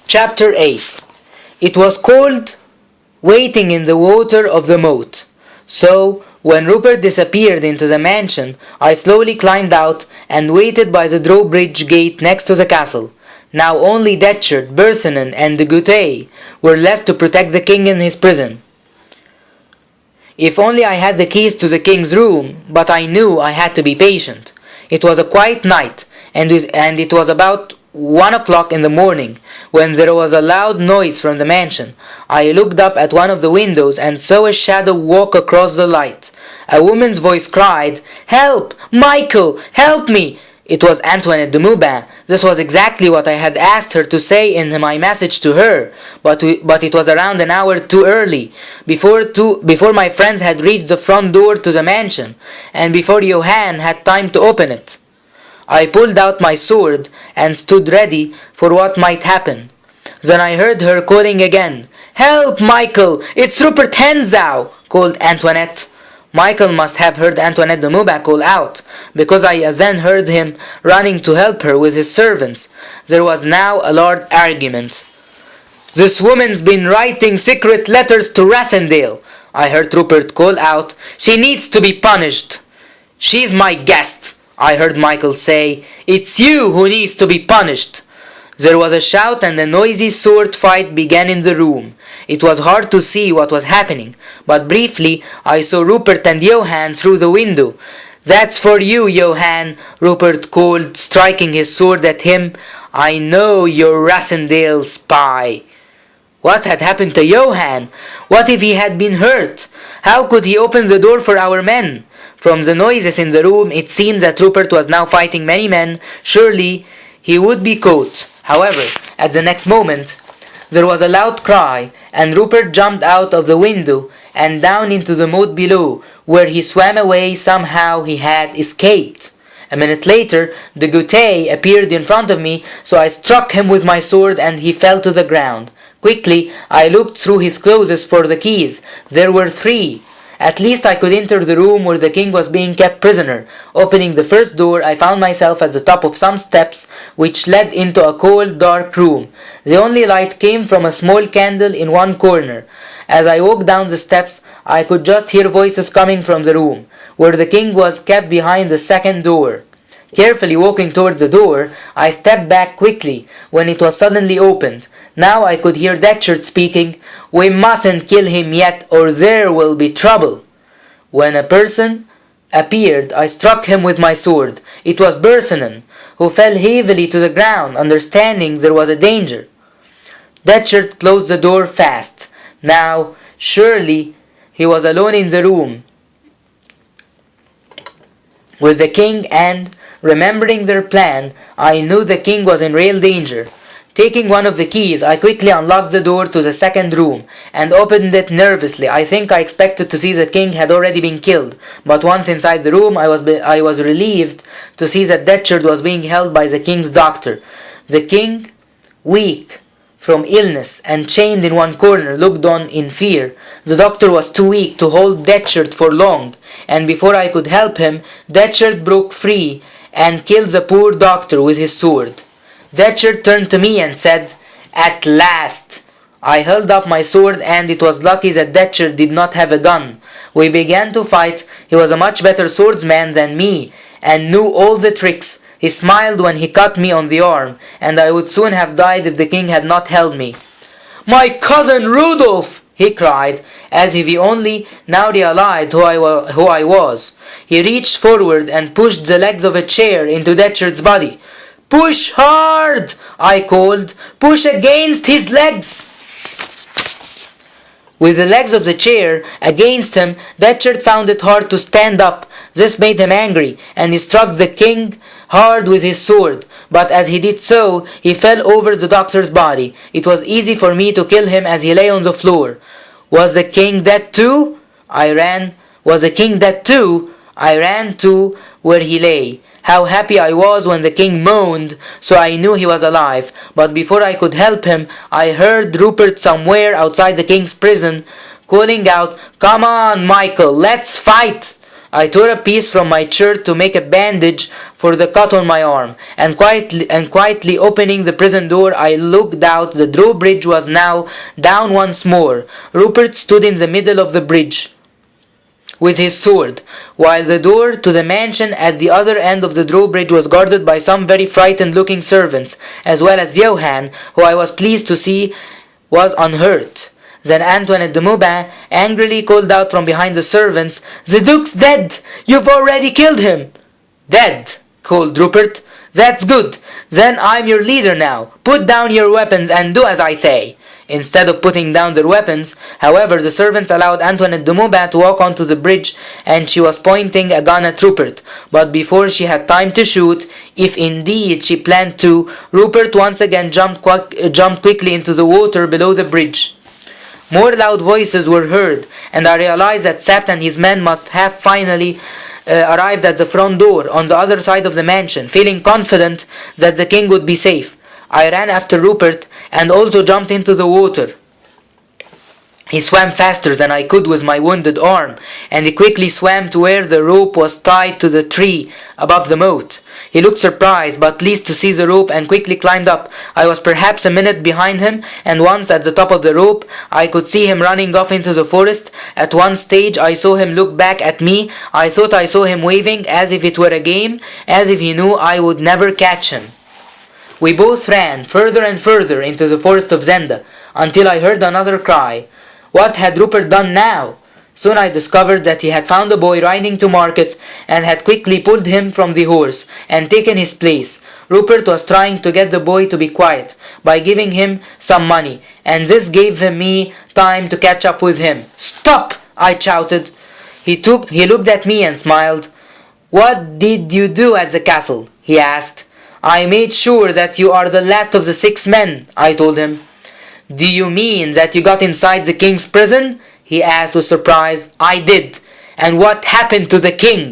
Chapter 8. It was cold waiting in the water of the moat. So, when Rupert disappeared into the mansion, I slowly climbed out and waited by the drawbridge gate next to the castle. Now only Datcherd, Bersinan, and the Ch.8 were left to protect the king in his prison. If only I had the keys to the king's room, but I knew I had to be patient. It was a quiet night, and it was about 1 o'clock in the morning, when there was a loud noise from the mansion. I looked up at one of the windows and saw a shadow walk across the light. A woman's voice cried, "Help! Michael! Help me!" It was Antoinette de Mauban. This was exactly what I had asked her to say in my message to her, but it was around an hour too early, before my friends had reached the front door to the mansion, and before Johann had time to open it. I pulled out my sword and stood ready for what might happen. Then I heard her calling again. "Help, Michael! It's Rupert Hentzau!" called Antoinette. Michael must have heard Antoinette de Mauban call out, because I then heard him running to help her with his servants. There was now a large argument. "This woman's been writing secret letters to Rassendale," I heard Rupert call out. "She needs to be punished." "She's my guest," I heard Michael say. "It's you who needs to be punished." There was a shout and a noisy sword fight began in the room. It was hard to see what was happening, but briefly I saw Rupert and Johann through the window. "That's for you, Johann," Rupert called, striking his sword at him. "I know you're Rassendale's spy." What had happened to Johann? What if he had been hurt? How could he open the door for our men? From the noises in the room, it seemed that Rupert was now fighting many men. Surely he would be caught. However, at the next moment, there was a loud cry, and Rupert jumped out of the window and down into the moat below, where he swam away. Somehow he had escaped. A minute later, the Ch.8 appeared in front of me, so I struck him with my sword and he fell to the ground. Quickly, I looked through his clothes for the keys. There were 3. At least I could enter the room where the king was being kept prisoner. Opening the first door, I found myself at the top of some steps which led into a cold, dark room. The only light came from a small candle in one corner. As I walked down the steps, I could just hear voices coming from the room, where the king was kept behind the second door. Carefully walking towards the door, I stepped back quickly when it was suddenly opened. Now I could hear Datcherd speaking. "We mustn't kill him yet or there will be trouble." When a person appeared, I struck him with my sword. It was Bersinan, who fell heavily to the ground, understanding there was a danger. Datcherd closed the door fast. Now, surely, he was alone in the room with the king, and, remembering their plan, I knew the king was in real danger. Taking one of the keys, I quickly unlocked the door to the second room and opened it nervously. I think I expected to see the king had already been killed, but once inside the room, I was relieved to see that Datcherd was being held by the king's doctor. The king, weak from illness and chained in one corner, looked on in fear. The doctor was too weak to hold Datcherd for long, and before I could help him, Datcherd broke free and killed the poor doctor with his sword. Datcherd turned to me and said, "At last!" I held up my sword, and it was lucky that Datcherd did not have a gun. We began to fight. He was a much better swordsman than me, and knew all the tricks. He smiled when he cut me on the arm, and I would soon have died if the king had not held me. "My cousin Rudolph!" he cried, as if he only now realized who I was. He reached forward and pushed the legs of a chair into Datcherd's body. "Push hard!" I called. "Push against his legs!" With the legs of the chair against him, Datcherd found it hard to stand up. This made him angry, and he struck the king hard with his sword. But as he did so, he fell over the doctor's body. It was easy for me to kill him as he lay on the floor. Was the king dead too? I ran to where he lay. How happy I was when the king moaned, so I knew he was alive. But before I could help him, I heard Rupert somewhere outside the king's prison calling out, "Come on, Michael, let's fight!" I tore a piece from my shirt to make a bandage for the cut on my arm, and quietly opening the prison door, I looked out. The drawbridge was now down once more. Rupert stood in the middle of the bridge with his sword, while the door to the mansion at the other end of the drawbridge was guarded by some very frightened-looking servants, as well as Johann, who I was pleased to see was unhurt. Then Antoinette de Maubin angrily called out from behind the servants, "The Duke's dead! You've already killed him!" "Dead!" called Rupert. "That's good. Then I'm your leader now. Put down your weapons and do as I say." Instead of putting down their weapons, however, the servants allowed Antoinette de Maubin to walk onto the bridge, and she was pointing a gun at Rupert. But before she had time to shoot, if indeed she planned to, Rupert once again jumped quickly into the water below the bridge. More loud voices were heard, and I realized that Sapt and his men must have finally arrived at the front door on the other side of the mansion. Feeling confident that the king would be safe, I ran after Rupert and also jumped into the water. He swam faster than I could with my wounded arm, and he quickly swam to where the rope was tied to the tree above the moat. He looked surprised but pleased to see the rope and quickly climbed up. I was perhaps a minute behind him, and once at the top of the rope I could see him running off into the forest. At one stage I saw him look back at me. I thought I saw him waving as if it were a game, as if he knew I would never catch him. We both ran further and further into the forest of Zenda, until I heard another cry. What had Rupert done now? Soon I discovered that he had found a boy riding to market and had quickly pulled him from the horse and taken his place. Rupert was trying to get the boy to be quiet by giving him some money, and this gave me time to catch up with him. "Stop!" I shouted. He looked at me and smiled. "What did you do at the castle?" he asked. "I made sure that you are the last of the 6 men," I told him. "Do you mean that you got inside the king's prison?" he asked with surprise. "I did." "And what happened to the king?"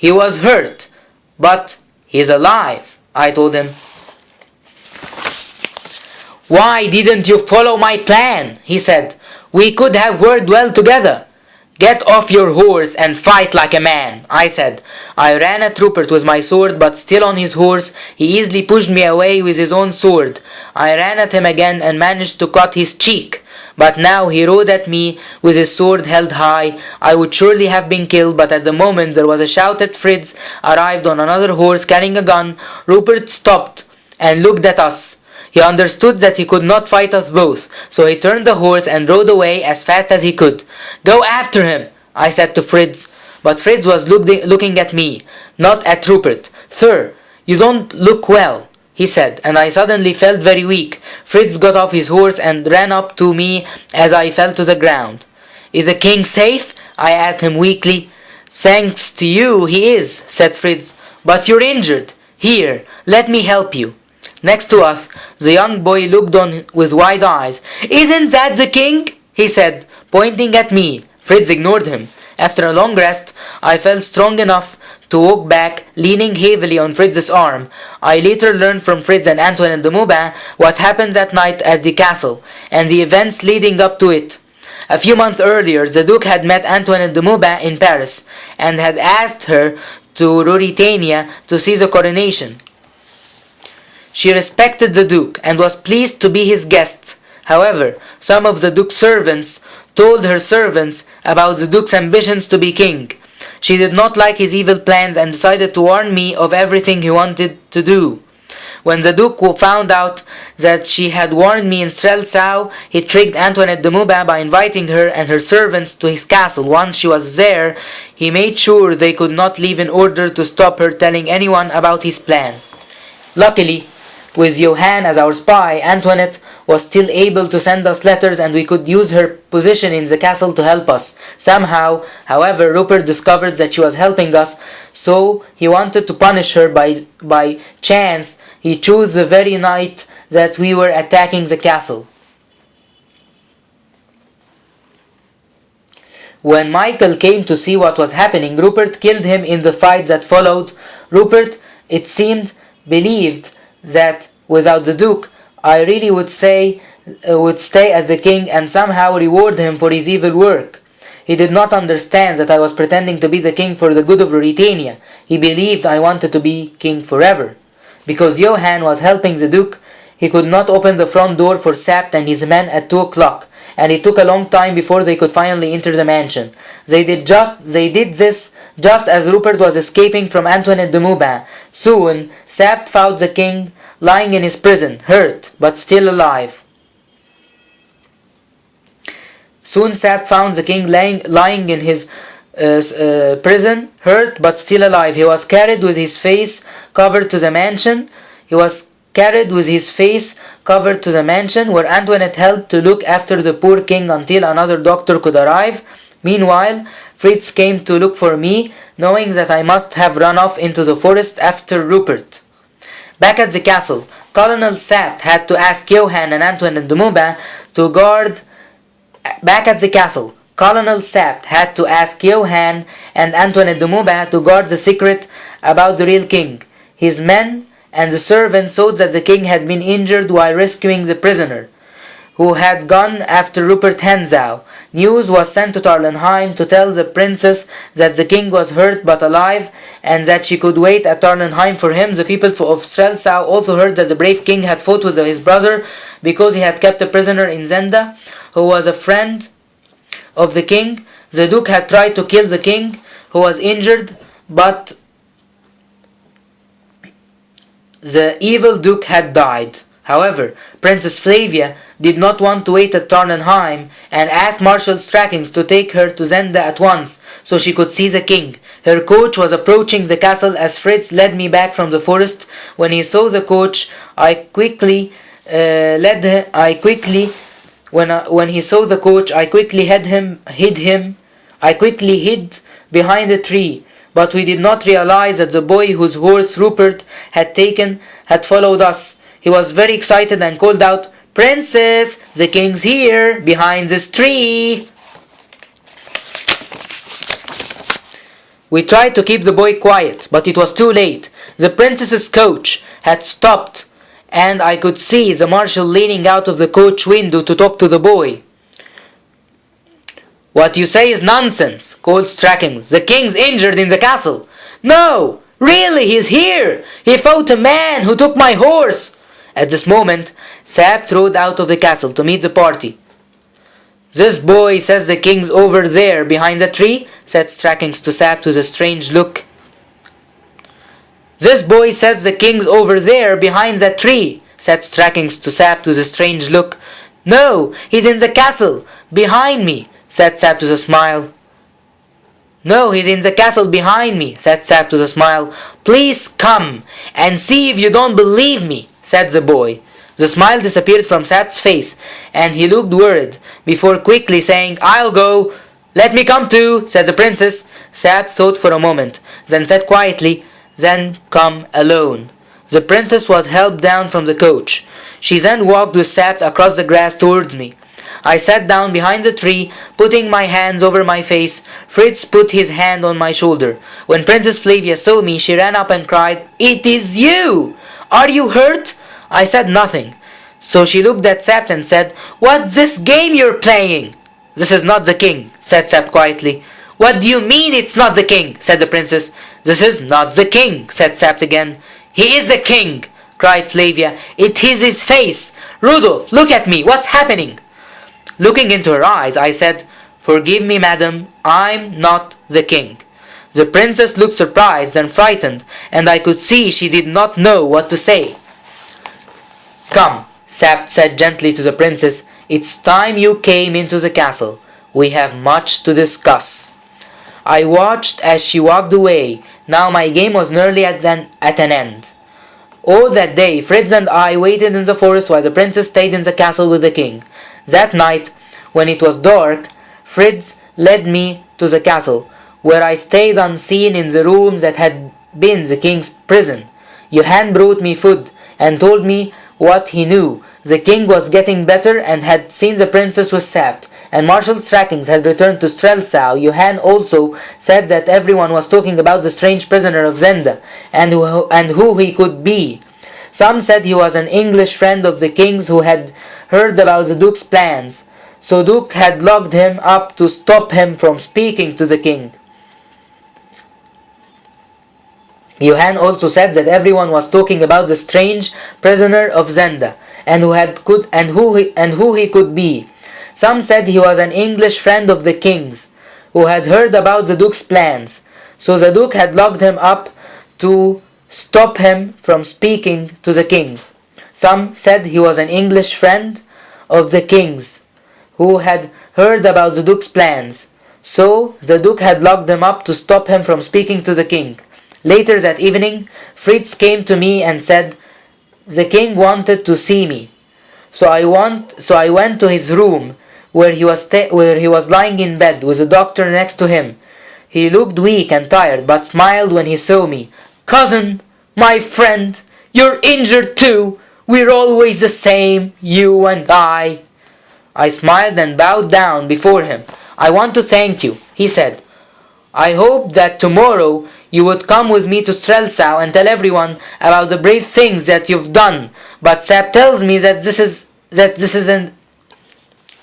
"He was hurt, but he's alive," I told him. "Why didn't you follow my plan?" he said. "We could have worked well together." "Get off your horse and fight like a man," I said. I ran at Rupert with my sword, but still on his horse, he easily pushed me away with his own sword. I ran at him again and managed to cut his cheek. But now he rode at me with his sword held high. I would surely have been killed, but at the moment there was a shout that Fritz arrived on another horse carrying a gun. Rupert stopped and looked at us. He understood that he could not fight us both, so he turned the horse and rode away as fast as he could. "Go after him," I said to Fritz. But Fritz was looking at me, not at Rupert. "Sir, you don't look well," he said, and I suddenly felt very weak. Fritz got off his horse and ran up to me as I fell to the ground. "Is the king safe?" I asked him weakly. "Thanks to you, he is," said Fritz. "But you're injured. Here, let me help you." Next to us, the young boy looked on with wide eyes. "Isn't that the king?" he said, pointing at me. Fritz ignored him. After a long rest, I felt strong enough to walk back, leaning heavily on Fritz's arm. I later learned from Fritz and Antoinette de Maubin what happened that night at the castle, and the events leading up to it. A few months earlier, the Duke had met Antoinette de Maubin in Paris, and had asked her to Ruritania to see the coronation. She respected the Duke and was pleased to be his guest. However, some of the Duke's servants told her servants about the Duke's ambitions to be king. She did not like his evil plans and decided to warn me of everything he wanted to do. When the Duke found out that she had warned me in Strelsau, he tricked Antoinette de Maubin by inviting her and her servants to his castle. Once she was there, he made sure they could not leave in order to stop her telling anyone about his plan. Luckily, with Johann as our spy, Antoinette was still able to send us letters, and we could use her position in the castle to help us. Somehow, however, Rupert discovered that she was helping us, so he wanted to punish her by chance. He chose the very night that we were attacking the castle. When Michael came to see what was happening, Rupert killed him in the fight that followed. Rupert, it seemed, believed that without the Duke, I really would stay as the king and somehow reward him for his evil work. He did not understand that I was pretending to be the king for the good of Ruritania. He believed I wanted to be king forever. Because Johann was helping the Duke, he could not open the front door for Sapt and his men at 2 o'clock, and it took a long time before they could finally enter the mansion. They did this just as Rupert was escaping from Antoinette de Moubin. Soon, Sapt found the king lying in his prison, hurt, but still alive. Soon Sapt found the king lying in his prison, hurt, but still alive. He was carried with his face covered to the mansion. Where Antoinette helped to look after the poor king until another doctor could arrive. Meanwhile, Fritz came to look for me, knowing that I must have run off into the forest after Rupert. Back at the castle, Colonel Sapt had to ask Johann and Antoinette de Moubin to guard the secret about the real king. His men and the servants thought that the king had been injured while rescuing the prisoner, who had gone after Rupert Hentzau. News was sent to Tarlenheim to tell the princess that the king was hurt but alive, and that she could wait at Tarlenheim for him. The people of Strelsau also heard that the brave king had fought with his brother because he had kept a prisoner in Zenda, who was a friend of the king. The duke had tried to kill the king, who was injured, but the evil duke had died. However, Princess Flavia did not want to wait at Tarnenheim and asked Marshal Strackings to take her to Zenda at once so she could see the king. Her coach was approaching the castle as Fritz led me back from the forest. When he saw the coach, I quickly hid behind a tree. But we did not realize that the boy whose horse Rupert had taken had followed us. He was very excited and called out, "Princess, the king's here, behind this tree." We tried to keep the boy quiet, but it was too late. The princess's coach had stopped, and I could see the marshal leaning out of the coach window to talk to the boy. "What you say is nonsense," called Strackings. "The king's injured in the castle." "No, really, he's here. He fought a man who took my horse." At this moment, Sapt rode out of the castle to meet the party. "This boy says the king's over there behind the tree," said Strackings to Sapt with a strange look. "This boy says the king's over there behind that tree," said Strackings to Sapt with a strange look. "No, he's in the castle, behind me," said Sapt with a smile. "No, he's in the castle behind me," said Sapt with a smile. "Please come and see if you don't believe me," said the boy. The smile disappeared from Sapt's face, and he looked worried, before quickly saying, "I'll go." "Let me come too," said the princess. Sapt thought for a moment, then said quietly, "Then come alone." The princess was helped down from the coach. She then walked with Sapt across the grass towards me. I sat down behind the tree, putting my hands over my face. Fritz put his hand on my shoulder. When Princess Flavia saw me, she ran up and cried, "It is you! Are you hurt?" I said nothing. So she looked at Sapt and said, "What's this game you're playing?" "This is not the king," said Sapt quietly. "What do you mean it's not the king?" said the princess. "This is not the king," said Sapt again. "He is the king," cried Flavia. "It is his face. Rudolph, look at me. What's happening?" Looking into her eyes, I said, "Forgive me, madam, I'm not the king." The princess looked surprised and frightened, and I could see she did not know what to say. "Come," Sapt said gently to the princess, "it's time you came into the castle. We have much to discuss." I watched as she walked away. Now my game was nearly at an end. All that day, Fritz and I waited in the forest while the princess stayed in the castle with the king. That night, when it was dark, Fritz led me to the castle, where I stayed unseen in the rooms that had been the king's prison. Johann brought me food and told me what he knew. The king was getting better and had seen the princess with Sapt, and Marshal Strackings had returned to Strelsau. Johann also said that everyone was talking about the strange prisoner of Zenda, and who he could be. Some said he was an English friend of the king's who had heard about the duke's plans. so Duke had locked him up to stop him from speaking to the king. Johann also said that everyone was talking about the strange prisoner of Zenda, and who he could be. Some said he was an English friend of the king's, who had heard about the Duke's plans, so the Duke had locked him up to stop him from speaking to the king. Some said he was an English friend of the king's, who had heard about the Duke's plans, so the Duke had locked him up to stop him from speaking to the king. Later that evening, Fritz came to me and said, "The king wanted to see me." So I went to his room, where he was lying in bed with a doctor next to him. He looked weak and tired, but smiled when he saw me. "Cousin, my friend, you're injured too. We're always the same, you and I." I smiled and bowed down before him. "I want to thank you," he said. "I hope that tomorrow you would come with me to Strelsau and tell everyone about the brave things that you've done, but Sab tells me that this isn't."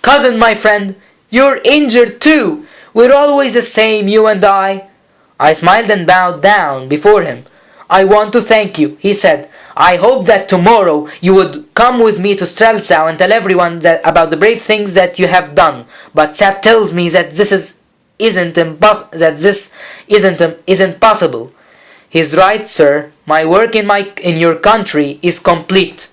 "Cousin, my friend, you're injured too. We're always the same, you and I." I smiled and bowed down before him. "I want to thank you," he said. "I hope that tomorrow you would come with me to Strelsau and tell everyone about the brave things that you have done, but Sab tells me that this isn't possible." "He's right, sir. My work in your country is complete."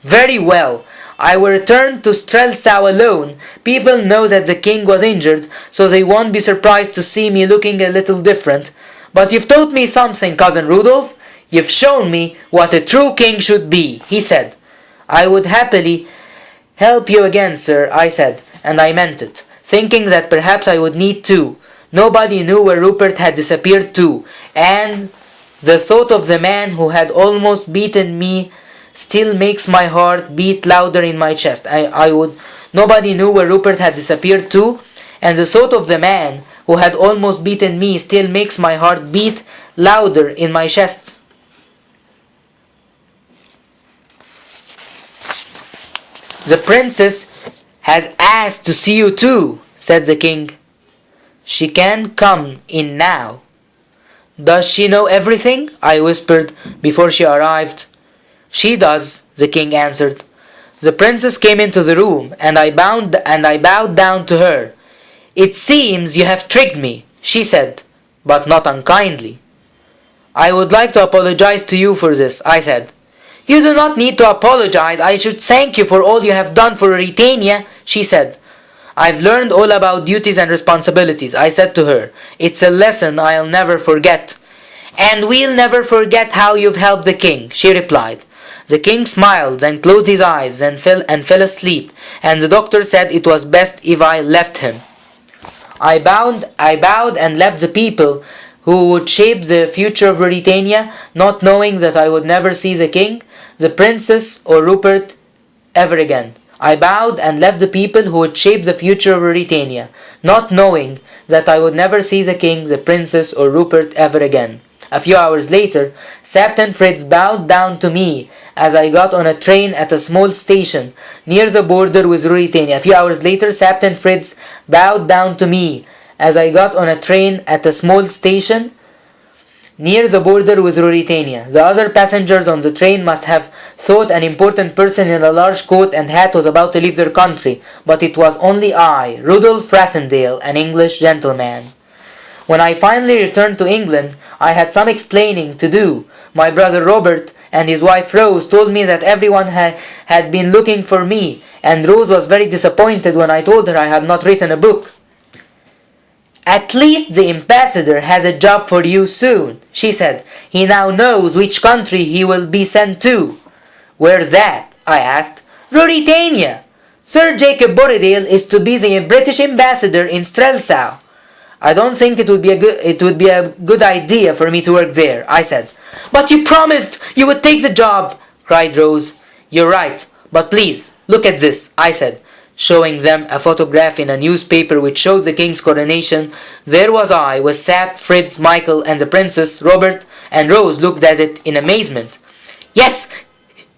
"Very well. I will return to Strelsau alone. People know that the king was injured, so they won't be surprised to see me looking a little different. But you've taught me something, Cousin Rudolph. You've shown me what a true king should be," he said. "I would happily help you again, sir," I said, and I meant it, thinking that perhaps I would need to. Nobody knew where Rupert had disappeared to, and the thought of the man who had almost beaten me still makes my heart beat louder in my chest. Nobody knew where Rupert had disappeared to, and the thought of the man who had almost beaten me still makes my heart beat louder in my chest. "The princess has asked to see you too," said the king. "She can come in now." "Does she know everything?" I whispered before she arrived. "She does," the king answered. The princess came into the room, and I bowed down to her. "It seems you have tricked me," she said, but not unkindly. "I would like to apologize to you for this," I said. "You do not need to apologize. I should thank you for all you have done for Ruritania," she said. "I've learned all about duties and responsibilities," I said to her. "It's a lesson I'll never forget." "And we'll never forget how you've helped the king," she replied. The king smiled and closed his eyes and fell asleep, and the doctor said it was best if I left him. I bowed and left the people who would shape the future of Ruritania, not knowing that I would never see the king, the princess, or Rupert ever again. I bowed and left the people who would shape the future of Ruritania, not knowing that I would never see the king, the princess, or Rupert ever again. A few hours later, Captain Fritz bowed down to me as I got on a train at a small station near the border with Ruritania. A few hours later, Captain Fritz bowed down to me as I got on a train at a small station near the border with Ruritania. The other passengers on the train must have thought an important person in a large coat and hat was about to leave their country, but it was only I, Rudolf Rassendale, an English gentleman. When I finally returned to England, I had some explaining to do. My brother Robert and his wife Rose told me that everyone had been looking for me, and Rose was very disappointed when I told her I had not written a book. "At least the ambassador has a job for you soon," she said. "He now knows which country he will be sent to." "Where that?" I asked. "Ruritania. Sir Jacob Borrowdale is to be the British ambassador in Strelsau." "I don't think it would be a good idea for me to work there," I said. "But you promised you would take the job," cried Rose. "You're right, but please, look at this," I said, showing them a photograph in a newspaper which showed the king's coronation. There was I, with Sap, Fritz, Michael, and the princess, Robert, and Rose looked at it in amazement. "Yes,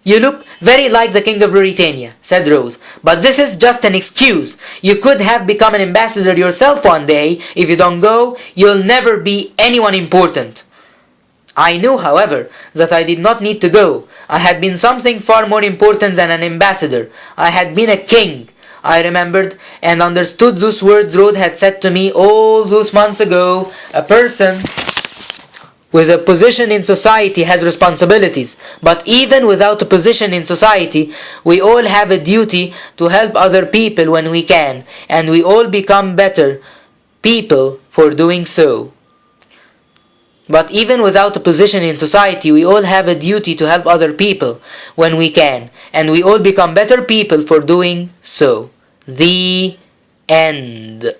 You look very like the King of Ruritania, said Rose, but this is just an excuse. You could have become an ambassador yourself one day. If you don't go, you'll never be anyone important. I knew, however, that I did not need to go. I had been something far more important than an ambassador. I had been a king. I remembered and understood those words Rose had said to me all those months ago. A person with a position in society has responsibilities, but even without a position in society, we all have a duty to help other people when we can, and we all become better people for doing so. But even without a position in society, we all have a duty to help other people when we can, and we all become better people for doing so. The end.